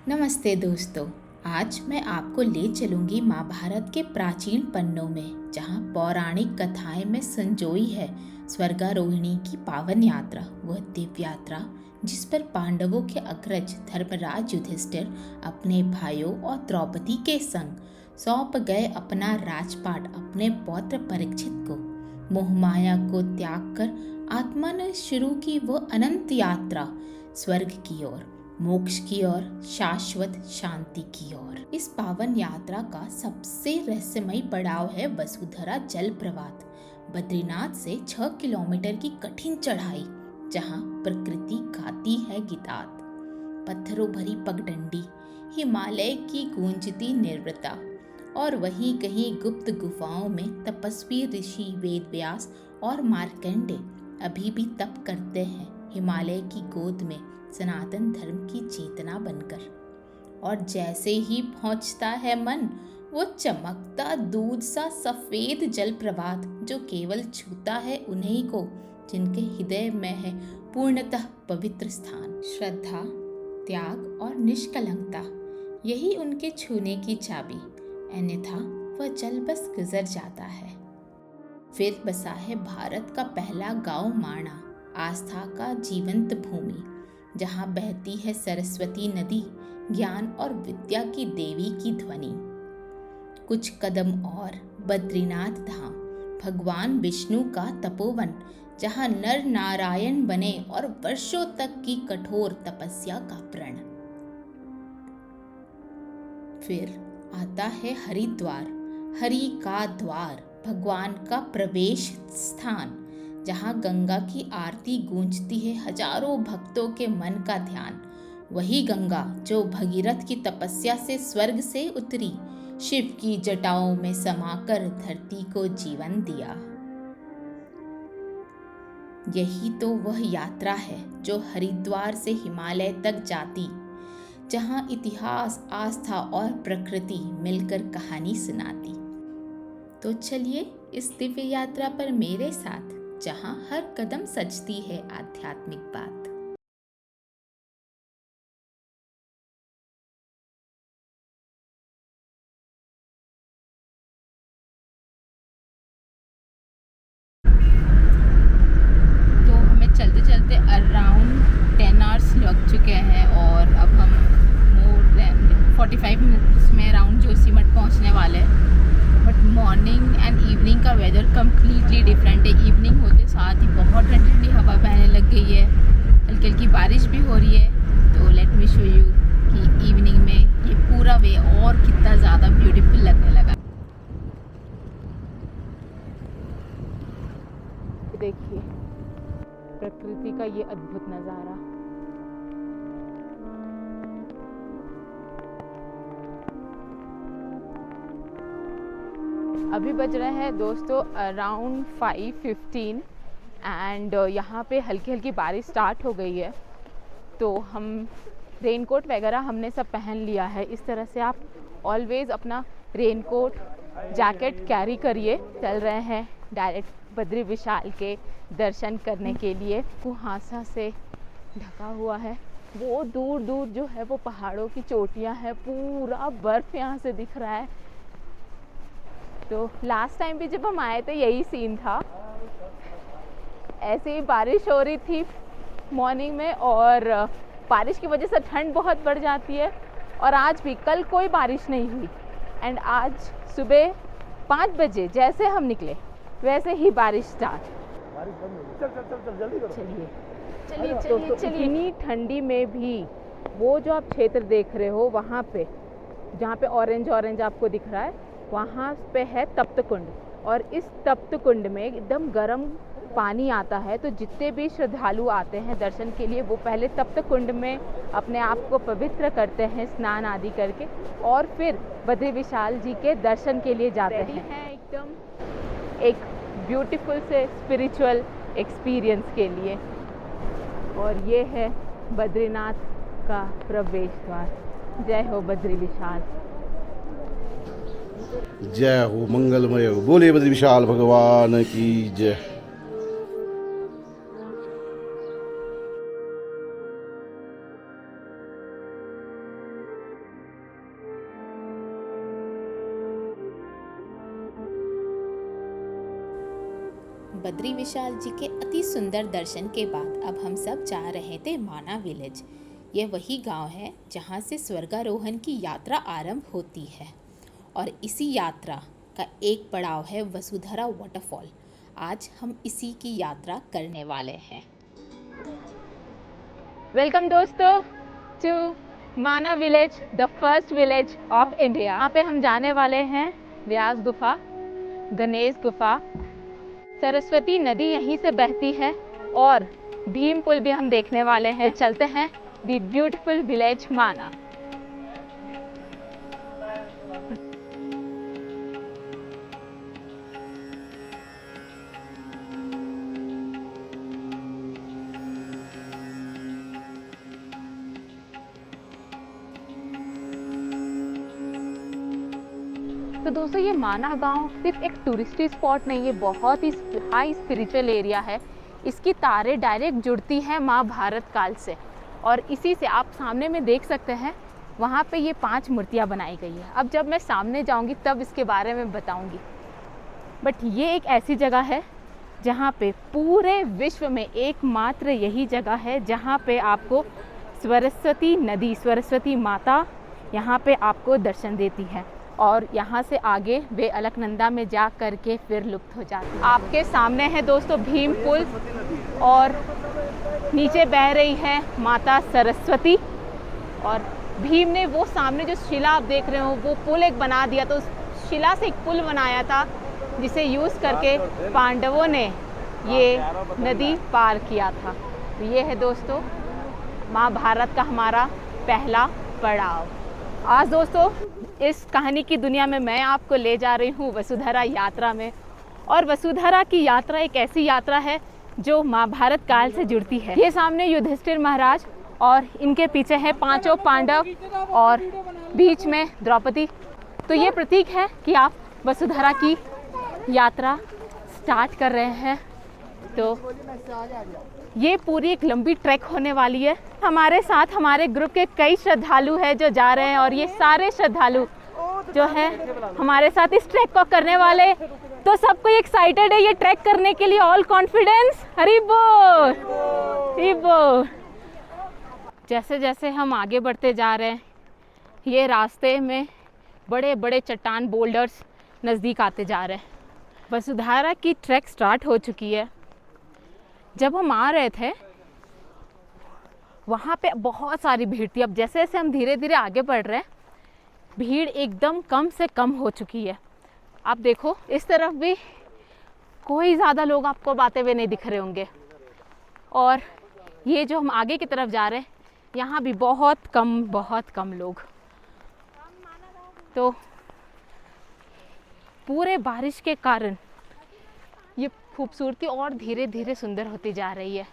नमस्ते दोस्तों। आज मैं आपको ले चलूंगी महाभारत के प्राचीन पन्नों में, जहां पौराणिक कथाएं में संजोई है स्वर्गारोहिणी की पावन यात्रा। वह दिव्य यात्रा जिस पर पांडवों के अग्रज धर्मराज युधिष्ठिर अपने भाइयों और द्रौपदी के संग सौंप गए अपना राजपाट अपने पौत्र परीक्षित को। मोहमाया को त्याग कर आत्मा ने शुरू की वह अनंत यात्रा स्वर्ग की ओर, मोक्ष की ओर, शाश्वत शांति की ओर। इस पावन यात्रा का सबसे रहस्यमयी पड़ाव है वसुधरा जल प्रपात, बद्रीनाथ से 6 किलोमीटर की कठिन चढ़ाई, जहां प्रकृति गाती है गीतात। पत्थरों भरी पगडंडी, हिमालय की गूंजती निर्भरता, और वहीं कहीं गुप्त गुफाओं में तपस्वी ऋषि वेदव्यास और मार्कंडे अभी भी तप करते हैं हिमालय की गोद में, सनातन धर्म की चेतना बनकर। और जैसे ही पहुंचता है मन, वो चमकता दूध सा सफेद जल प्रपात जो केवल छूता है उन्हीं को जिनके हृदय में है पूर्णतः पवित्र स्थान। श्रद्धा, त्याग और निष्कलंकता, यही उनके छूने की चाबी, अन्यथा वह जल बस गुजर जाता है। फिर बसा है भारत का पहला गांव माणा, आस्था का जीवंत भूमि, जहाँ बहती है सरस्वती नदी, ज्ञान और विद्या की देवी की ध्वनि। कुछ कदम और बद्रीनाथ धाम, भगवान विष्णु का तपोवन, जहाँ नर नारायण बने और वर्षों तक की कठोर तपस्या का प्रण। फिर आता है हरिद्वार, हरि का द्वार, भगवान का प्रवेश स्थान, जहाँ गंगा की आरती गूंजती है हजारों भक्तों के मन का ध्यान। वही गंगा जो भगीरथ की तपस्या से स्वर्ग से उतरी, शिव की जटाओं में समाकर धरती को जीवन दिया। यही तो वह यात्रा है जो हरिद्वार से हिमालय तक जाती, जहाँ इतिहास, आस्था और प्रकृति मिलकर कहानी सुनाती। तो चलिए इस दिव्य यात्रा पर मेरे साथ, जहाँ हर कदम सजती है आध्यात्मिक बात। तो हमें चलते चलते अराउंड 10 आवर्स लग चुके हैं और अब हम मोर देन 45 मिनट्स में अराउंड जोशीमठ पहुँचने वाले हैं। बट मॉर्निंग एंड इवनिंग का वेदर कम्प्लीटली डिफरेंट है। इवनिंग होते साथ ही बहुत ठंडी ठंडी हवा बहने लग गई है, हल्की हल्की बारिश भी हो रही है। तो लेट मी शो यू कि इवनिंग में ये पूरा वे और कितना ज़्यादा ब्यूटीफुल लगने लगा। देखिए प्रकृति का ये अद्भुत नज़ारा। अभी बज रहे हैं दोस्तों अराउंड 5:15 एंड यहाँ पे हल्की हल्की बारिश स्टार्ट हो गई है। तो हम रेनकोट वगैरह हमने सब पहन लिया है। इस तरह से आप ऑलवेज़ अपना रेनकोट, जैकेट कैरी करिए। चल रहे हैं डायरेक्ट बद्री विशाल के दर्शन करने के लिए। कुहासा से ढका हुआ है, वो दूर दूर जो है वो पहाड़ों की चोटियाँ हैं, पूरा बर्फ़ यहाँ से दिख रहा है। तो लास्ट टाइम भी जब हम आए थे यही सीन था, ऐसे ही बारिश हो रही थी मॉर्निंग में और बारिश की वजह से ठंड बहुत बढ़ जाती है। और आज भी, कल कोई बारिश नहीं हुई एंड आज सुबह 5 बजे जैसे हम निकले वैसे ही बारिश स्टार्ट। चलिए चलिए चलिए चलिए। इतनी ठंडी में भी वो जो आप क्षेत्र देख रहे हो वहाँ पे, जहाँ पे ऑरेंज ऑरेंज आपको दिख रहा है, वहाँ पे है तप्त कुंड। और इस तप्त कुंड में एकदम गर्म पानी आता है। तो जितने भी श्रद्धालु आते हैं दर्शन के लिए, वो पहले तप्त कुंड में अपने आप को पवित्र करते हैं स्नान आदि करके, और फिर बद्री विशाल जी के दर्शन के लिए जाते हैं एकदम एक ब्यूटीफुल से स्पिरिचुअल एक्सपीरियंस के लिए। और ये है बद्रीनाथ का प्रवेश द्वार। जय हो बद्री विशाल। जय हो मंगलमय हो, बोले बद्री विशाल भगवान की जय। बद्री विशाल जी के अति सुंदर दर्शन के बाद अब हम सब जा रहे थे माना विलेज। यह वही गांव है जहां से स्वर्गारोहण की यात्रा आरंभ होती है और इसी यात्रा का एक पड़ाव है वसुधरा वाटरफॉल। आज हम इसी की यात्रा करने वाले हैं। वेलकम दोस्तों टू माना village, the first village of India. यहाँ पे हम जाने वाले हैं व्यास गुफा, गणेश गुफा, सरस्वती नदी यहीं से बहती है और भीम पुल भी हम देखने वाले हैं। चलते हैं द ब्यूटीफुल विलेज माना। तो दोस्तों ये माना गांव सिर्फ एक टूरिस्टी स्पॉट नहीं, ये बहुत ही हाई स्पिरिचुअल एरिया है। इसकी तारें डायरेक्ट जुड़ती हैं महाभारत काल से और इसी से आप सामने में देख सकते हैं वहाँ पे ये 5 मूर्तियाँ बनाई गई है। अब जब मैं सामने जाऊँगी तब इसके बारे में बताऊँगी। बट ये एक ऐसी जगह है जहाँ पे पूरे विश्व में एकमात्र यही जगह है जहाँ पे आपको सरस्वती नदी, सरस्वती माता यहाँ पे आपको दर्शन देती है और यहाँ से आगे वे अलकनंदा में जा करके फिर लुप्त हो जाती है। आपके सामने है दोस्तों भीम पुल और नीचे बह रही है माता सरस्वती और भीम ने वो सामने जो शिला आप देख रहे हो वो पुल एक बना दिया। तो उस शिला से एक पुल बनाया था जिसे यूज़ करके पांडवों ने ये नदी पार किया था। तो ये है दोस्तों महाभारत का हमारा पहला पड़ाव। आज दोस्तों इस कहानी की दुनिया में मैं आपको ले जा रही हूँ वसुधरा यात्रा में। और वसुधरा की यात्रा एक ऐसी यात्रा है जो महाभारत काल से जुड़ती है। ये सामने युधिष्ठिर महाराज और इनके पीछे है 5 पांडव और बीच में द्रौपदी। तो ये प्रतीक है कि आप वसुधरा की यात्रा स्टार्ट कर रहे हैं। तो ये पूरी एक लंबी ट्रैक होने वाली है। हमारे साथ हमारे ग्रुप के कई श्रद्धालु हैं जो जा रहे हैं और ये सारे श्रद्धालु जो हैं हमारे साथ इस ट्रैक को करने वाले। तो सब कोई एक्साइटेड है ये ट्रैक करने के लिए। ऑल कॉन्फिडेंस, हरि बोल, हरि बोल। जैसे जैसे हम आगे बढ़ते जा रहे हैं ये रास्ते में बड़े बड़े चट्टान, बोल्डर्स नज़दीक आते जा रहे हैं। वसुधरा की ट्रैक स्टार्ट हो चुकी है। जब हम आ रहे थे वहाँ पे बहुत सारी भीड़ थी। अब जैसे जैसे हम धीरे धीरे आगे बढ़ रहे हैं भीड़ एकदम कम से कम हो चुकी है। आप देखो इस तरफ भी कोई ज़्यादा लोग आपको आते हुए नहीं दिख रहे होंगे और ये जो हम आगे की तरफ जा रहे हैं यहाँ भी बहुत कम लोग। तो पूरे बारिश के कारण ये खूबसूरती और धीरे धीरे सुंदर होती जा रही है।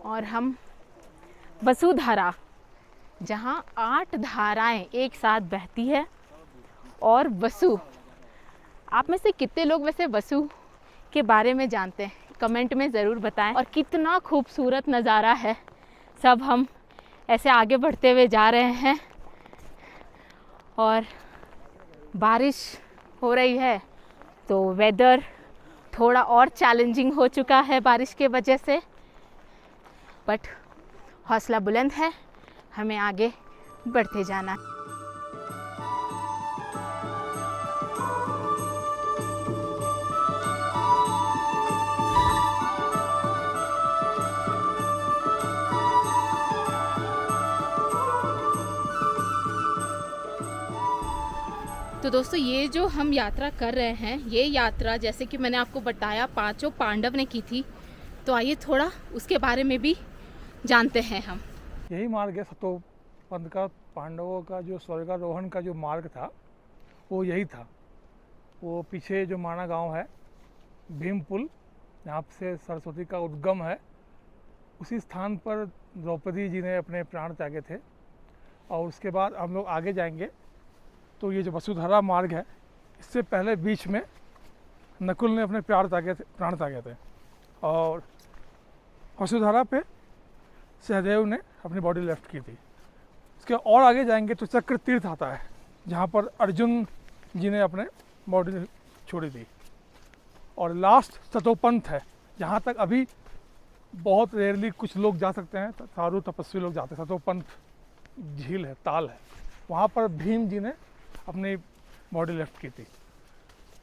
और हम वसुधरा जहाँ 8 धाराएं एक साथ बहती है और वसु, आप में से कितने लोग वैसे वसु के बारे में जानते हैं कमेंट में ज़रूर बताएं। और कितना खूबसूरत नज़ारा है। सब हम ऐसे आगे बढ़ते हुए जा रहे हैं और बारिश हो रही है तो वेदर थोड़ा और चैलेंजिंग हो चुका है बारिश के वजह से। बट हौसला बुलंद है, हमें आगे बढ़ते जाना है। तो दोस्तों ये जो हम यात्रा कर रहे हैं ये यात्रा जैसे कि मैंने आपको बताया 5 पांडव ने की थी। तो आइए थोड़ा उसके बारे में भी जानते हैं हम। यही मार्ग है सतो पंथ का। पांडवों का जो स्वर्गारोहण का जो मार्ग था वो यही था। वो पीछे जो माना गांव है, भीम पुल, जहाँ से सरस्वती का उद्गम है, उसी स्थान पर द्रौपदी जी ने अपने प्राण त्यागे थे। और उसके बाद हम लोग आगे जाएंगे तो ये जो वसुधरा मार्ग है इससे पहले बीच में नकुल ने अपने प्राण त्यागे थे और वसुधरा पे सहदेव ने अपनी बॉडी लेफ्ट की थी। उसके और आगे जाएंगे तो चक्र तीर्थ आता है, जहाँ पर अर्जुन जी ने अपने बॉडी छोड़ी थी। और लास्ट सतोपंथ है, जहाँ तक अभी बहुत रेयरली कुछ लोग जा सकते हैं, साधु तपस्वी लोग जाते हैं। सतोपंथ झील है, ताल है, वहाँ पर भीम जी ने अपनी बॉडी लेफ्ट की थी।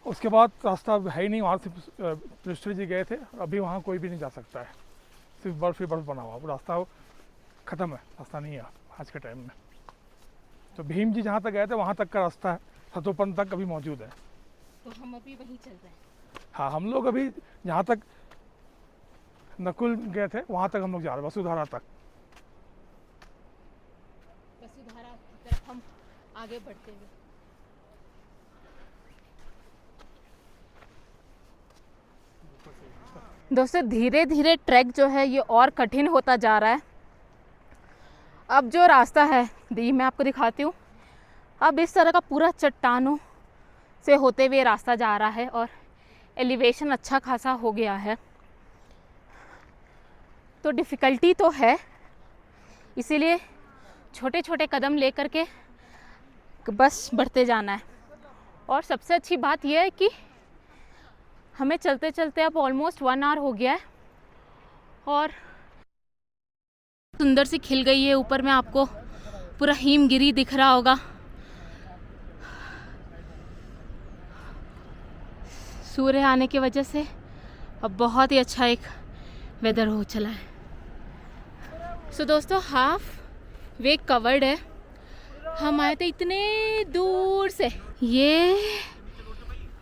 उसके बाद रास्ता है ही नहीं, वहाँ से युधिष्ठिर जी गए थे, अभी वहाँ कोई भी नहीं जा सकता है, सिर्फ बर्फ ही बर्फ बना हुआ, रास्ता ख़त्म है, रास्ता नहीं है आज के टाइम में। तो भीम जी जहाँ तक गए थे वहाँ तक का रास्ता है, सतोपंथ तक अभी मौजूद है। तो हम अभी वहीं चल रहे हैं। हाँ, हम लोग अभी जहाँ तक नकुल गए थे वहाँ तक हम लोग जा रहे हैं, वसुधारा तक। वसुधारा की तरफ हम आगे बढ़ते हुए। दोस्तों धीरे धीरे ट्रैक जो है ये और कठिन होता जा रहा है। अब जो रास्ता है मैं आपको दिखाती हूँ। अब इस तरह का पूरा चट्टानों से होते हुए रास्ता जा रहा है और एलिवेशन अच्छा खासा हो गया है, तो डिफ़िकल्टी तो है, इसीलिए छोटे छोटे कदम लेकर के बस बढ़ते जाना है। और सबसे अच्छी बात यह है कि हमें चलते चलते अब ऑलमोस्ट 1 आवर हो गया है और सुंदर सी खिल गई है। ऊपर में आपको पूरा हिमगिरी दिख रहा होगा। सूर्य आने की वजह से अब बहुत ही अच्छा एक वेदर हो चला है। सो दोस्तों हाफ वे कवर्ड है। हम आए थे इतने दूर से, ये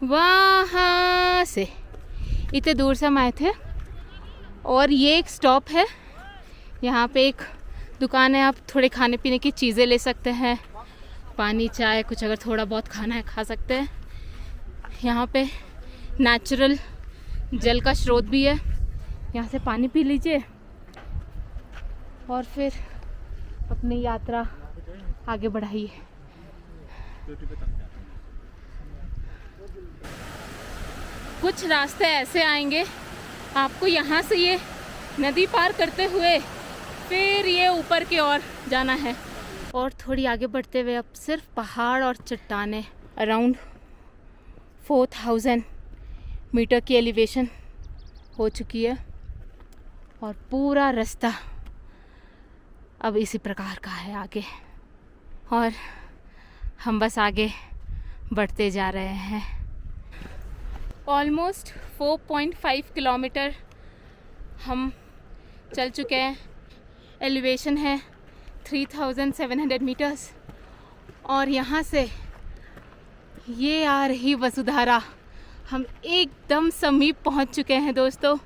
वहाँ से इतने दूर से हम आए थे। और ये एक स्टॉप है, यहाँ पे एक दुकान है, आप थोड़े खाने पीने की चीज़ें ले सकते हैं, पानी चाय कुछ अगर थोड़ा बहुत खाना है खा सकते हैं। यहाँ पे नेचुरल जल का स्रोत भी है, यहाँ से पानी पी लीजिए और फिर अपनी यात्रा आगे बढ़ाइए। कुछ रास्ते ऐसे आएंगे आपको यहाँ से ये नदी पार करते हुए फिर ये ऊपर की ओर जाना है और थोड़ी आगे बढ़ते हुए अब सिर्फ पहाड़ और चट्टानें। अराउंड 4000 मीटर की एलिवेशन हो चुकी है और पूरा रास्ता अब इसी प्रकार का है आगे, और हम बस आगे बढ़ते जा रहे हैं। ऑलमोस्ट 4.5 किलोमीटर हम चल चुके हैं। एलिवेशन है 3700 मीटर्स और यहाँ से ये आ रही वसुधारा। हम एकदम समीप पहुँच चुके हैं दोस्तों।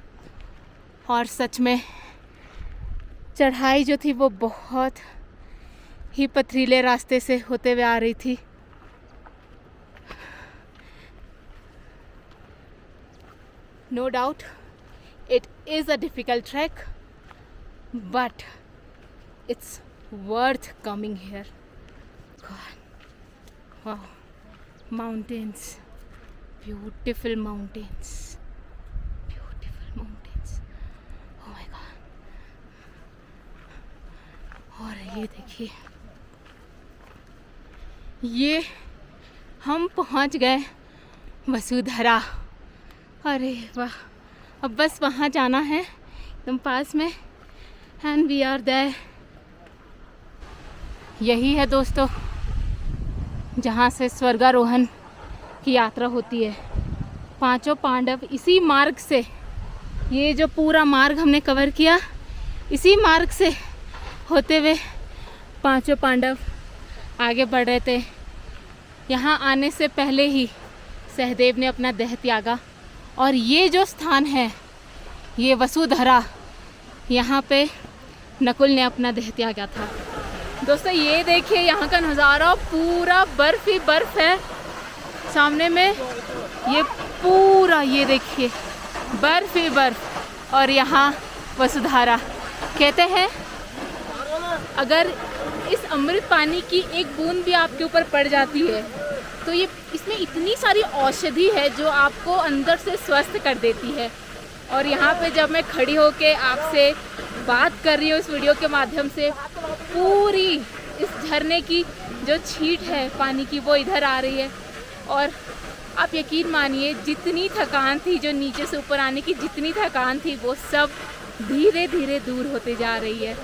और सच में चढ़ाई जो थी वो बहुत ही पथरीले रास्ते से होते हुए आ रही थी। No doubt it is a difficult trek, but it's worth coming here. God, wow, mountains, beautiful mountains, beautiful mountains. Oh my God. और ये देखिए, ये हम पहुंच गए वसुधारा। अरे वाह, अब बस वहाँ जाना है एकदम पास में, एंड वी आर देयर। यही है दोस्तों जहाँ से स्वर्गारोहण की यात्रा होती है। 5 पांडव इसी मार्ग से, ये जो पूरा मार्ग हमने कवर किया इसी मार्ग से होते हुए 5 पांडव आगे बढ़ रहे थे। यहाँ आने से पहले ही सहदेव ने अपना देह त्यागा और ये जो स्थान है ये वसुधारा, यहाँ पे नकुल ने अपना देह त्यागा था। दोस्तों ये देखिए यहाँ का नज़ारा, पूरा बर्फ ही बर्फ है सामने में। ये पूरा ये देखिए बर्फ ही बर्फ। और यहाँ वसुधारा, कहते हैं अगर इस अमृत पानी की एक बूंद भी आपके ऊपर पड़ जाती है तो ये इसमें इतनी सारी औषधि है जो आपको अंदर से स्वस्थ कर देती है। और यहाँ पे जब मैं खड़ी होके आपसे बात कर रही हूँ इस वीडियो के माध्यम से, पूरी इस झरने की जो छींट है पानी की वो इधर आ रही है। और आप यकीन मानिए जितनी थकान थी, जो नीचे से ऊपर आने की जितनी थकान थी, वो सब धीरे धीरे दूर होते जा रही है।